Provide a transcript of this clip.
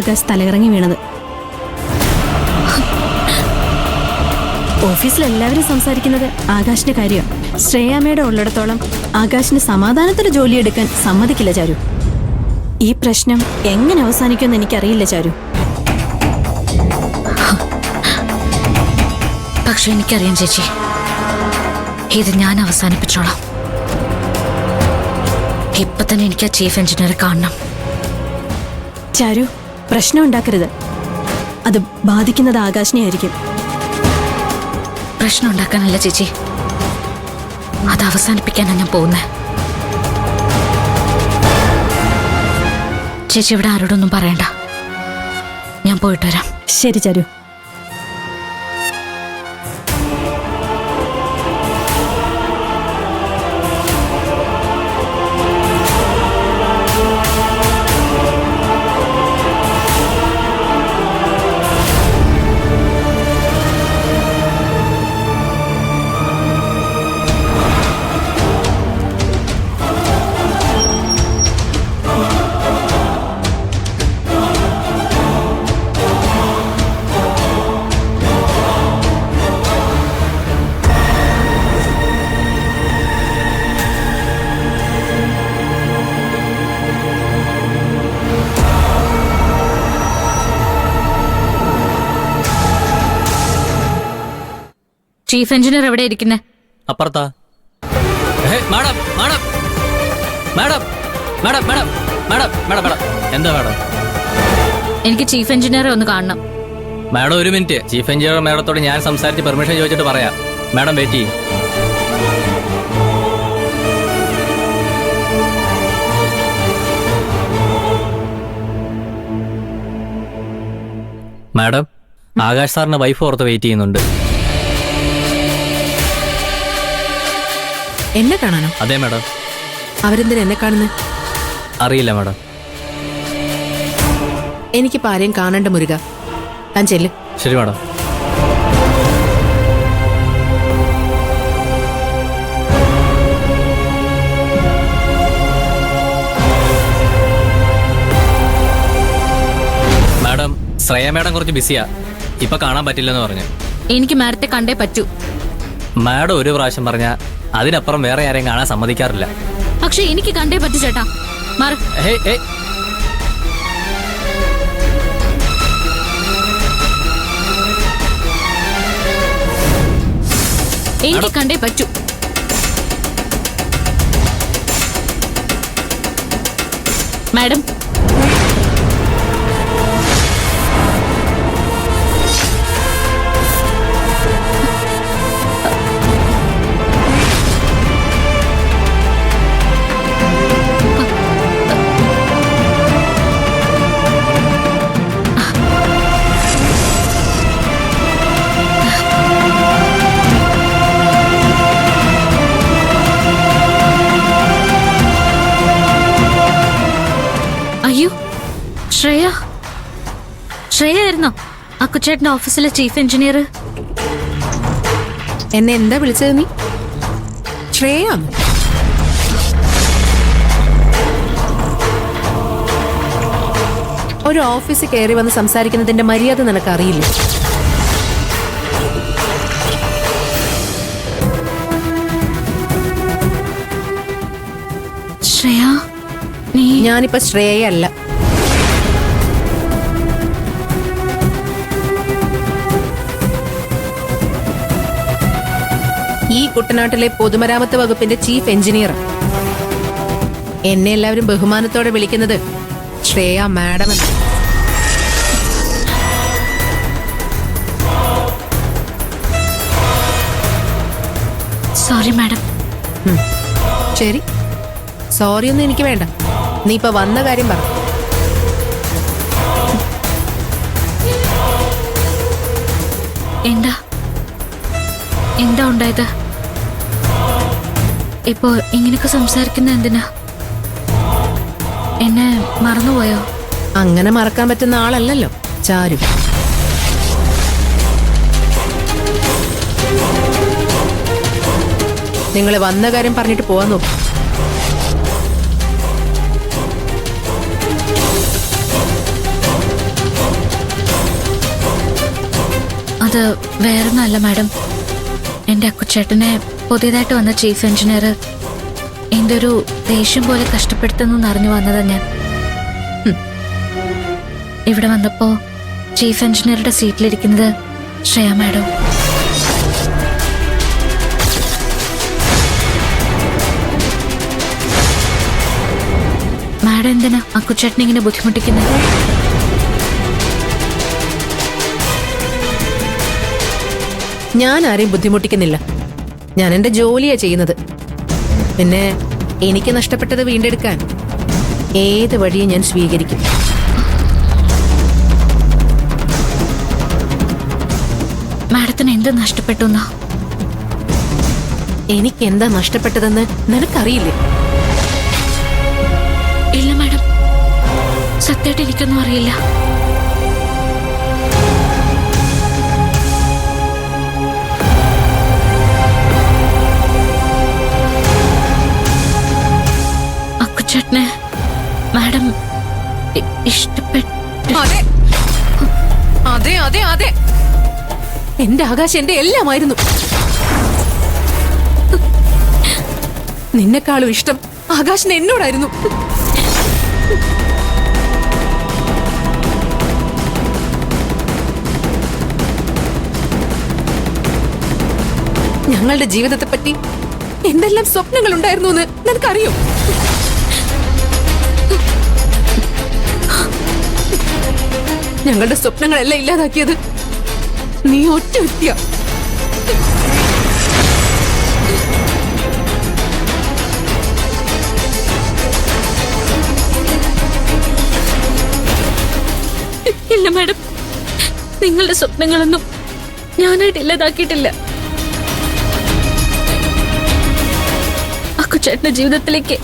ആകാശ് തലകറങ്ങി വീണത്. ഓഫീസിൽ എല്ലാവരും സംസാരിക്കുന്നത് ആകാശിന്റെ കാര്യമാണ്. ശ്രേയാമ്മയുടെ ഉള്ളിടത്തോളം ആകാശിന് സമാധാനത്തിന് ജോലിയെടുക്കാൻ സമ്മതിക്കില്ല ചാരു. ഈ പ്രശ്നം എങ്ങനെ അവസാനിക്കുമെന്ന് എനിക്കറിയില്ല ചാരു. പക്ഷെ എനിക്കറിയാം ചേച്ചി, ഇത് ഞാൻ അവസാനിപ്പിച്ചോളാം. ഇപ്പൊ തന്നെ എനിക്ക് ആ ചീഫ് എഞ്ചിനീയറെ കാണണം. ചാരു, പ്രശ്നം ഉണ്ടാക്കരുത്. അത് ബാധിക്കുന്നത് ആകാശിനെ ആയിരിക്കും. പ്രശ്നം ഉണ്ടാക്കാനല്ല ചേച്ചി, അത് അവസാനിപ്പിക്കാനാണ് ഞാൻ പോകുന്നത്. ചേച്ചി ഇവിടെ ആരോടൊന്നും പറയണ്ട, ഞാൻ പോയിട്ട് വരാം. ശരി ചാരു. ചീഫ് എഞ്ചിനീയർ എവിടെ ഇരിക്കുന്നേ? അപ്പുറത്താ. Madam madam madam madam madam madam madam madam എന്താ മാഡം? എനിക്ക് ചീഫ് എഞ്ചിനീയറെ ഒന്ന് കാണണം. മാഡം ഒരു മിനിറ്റ്. ചീഫ് എഞ്ചിനീയർ മാഡത്തോട് ഞാൻ സംസാരിച്ച് പെർമിഷൻ ചോദിച്ചിട്ട് പറയാം. മാഡം വെയിറ്റ് ചെയ്യും. മാഡം, ആകാശ് സാറിന്റെ വൈഫ് ഓർത്ത് വെയിറ്റ് ചെയ്യുന്നുണ്ട്. എന്നെ കാണാനോ? അതെ മാഡം. അവരെന്തിനാ എന്നെ കാണുന്നത്? അറിയില്ല മാഡം. എനിക്കിപ്പോ ആരെയും കാണണ്ട മുരുക, താൻ ചെല്ല്. ശരി മാഡം. മാഡം, ശ്രേയ മാഡം കുറച്ച് ബിസിയാ, ഇപ്പൊ കാണാൻ പറ്റില്ലെന്ന് പറഞ്ഞു. എനിക്ക് മാഡത്തെ കണ്ടേ പറ്റൂ. മാഡം ഒരു പ്രാവശ്യം പറഞ്ഞ അതിനപ്പുറം വേറെ ആരെയും കാണാൻ സമ്മതിക്കാറില്ല. പക്ഷെ എനിക്ക് കണ്ടേ പറ്റൂ ചേട്ടാ. മാറ്. എനിക്ക് കണ്ടേ പറ്റൂ. മാഡം, അയ്യോ, ശ്രേയ ആയിരുന്നോ അക്കുച്ചേട്ടന്റെ ഓഫീസിലെ ചീഫ് എഞ്ചിനീയർ? എന്നെ എന്താ വിളിച്ചത് നീ? ശ്രേയാന്ന്? ഒരു ഓഫീസിൽ കയറി വന്ന് സംസാരിക്കുന്നതിന്റെ മര്യാദ നിനക്ക് അറിയില്ല. ശ്രേയ, ഞാനിപ്പോ ശ്രേയല്ല. ഈ കുട്ടനാട്ടിലെ പൊതുമരാമത്ത് വകുപ്പിന്റെ ചീഫ് എഞ്ചിനീയർ. എന്നെ എല്ലാവരും ബഹുമാനത്തോടെ വിളിക്കുന്നത് ശ്രേയ മാഡം എന്ന്. Sorry madam. ശരി, സോറി ഒന്നും എനിക്ക് വേണ്ട. നീ ഇപ്പൊ വന്ന കാര്യം പറ. എന്താ ഉണ്ടായത്? ഇപ്പോ ഇങ്ങനെയൊക്കെ സംസാരിക്കുന്ന എന്തിനാ? എന്നെ മറന്നുപോയോ? അങ്ങനെ മറക്കാൻ പറ്റുന്ന ആളല്ലല്ലോ ചാരു. നിങ്ങൾ വന്ന കാര്യം പറഞ്ഞിട്ട് പോവാൻ നോക്കും. അത് വേറൊന്നുമല്ല മാഡം. എൻ്റെ അക്കുച്ചേട്ടനെ പുതിയതായിട്ട് വന്ന ചീഫ് എഞ്ചിനീയർ എൻ്റെ ഒരു ദേഷ്യം പോലെ കഷ്ടപ്പെടുത്തുന്നു അറിഞ്ഞു വന്നതാ ഞാൻ. ഇവിടെ വന്നപ്പോ ചീഫ് എഞ്ചിനീയറുടെ സീറ്റിലിരിക്കുന്നത് ശ്രേയ മാഡം. മാഡം എന്തിനാ അക്കുച്ചേട്ടനെ ഇങ്ങനെ ബുദ്ധിമുട്ടിക്കുന്നത്? ഞാൻ ആരെയും ബുദ്ധിമുട്ടിക്കുന്നില്ല. ഞാൻ എന്റെ ജോലിയാ ചെയ്യുന്നത്. പിന്നെ എനിക്ക് നഷ്ടപ്പെട്ടത് വീണ്ടെടുക്കാൻ ഏത് വഴിയും ഞാൻ സ്വീകരിക്കും. മാഡത്തിന് എന്ത് നഷ്ടപ്പെട്ടു എന്നാ? എനിക്ക് എന്താ നഷ്ടപ്പെട്ടതെന്ന് നിനക്കറിയില്ലേ? ഇല്ല മാഡം, സത്യമായിട്ട് എനിക്കൊന്നും അറിയില്ല. അക്കുച്ചേട്ടനെ മാഡം ഇഷ്ടപ്പെട്ടു. അതെ അതെ അതെ അതെ, എന്റെ ആകാശം എന്റെ എല്ലാമായിരുന്നു. നിന്നെക്കാളും ഇഷ്ടം ആകാശിന് എന്നോടായിരുന്നു. ഞങ്ങളുടെ ജീവിതത്തെ പറ്റി എന്തെല്ലാം സ്വപ്നങ്ങൾ ഉണ്ടായിരുന്നു എന്ന് നിനക്കറിയോ? ഞങ്ങളുടെ സ്വപ്നങ്ങളെല്ലാം ഇല്ലാതാക്കിയത് നീ ഒറ്റ വ്യക്തിയാ. ഇല്ല മാഡം, നിങ്ങളുടെ സ്വപ്നങ്ങളൊന്നും ഞാനായിട്ട് ഇല്ലാതാക്കിയിട്ടില്ല. അക്കുച്ചേട്ടന്റെ ജീവിതത്തിലേക്ക്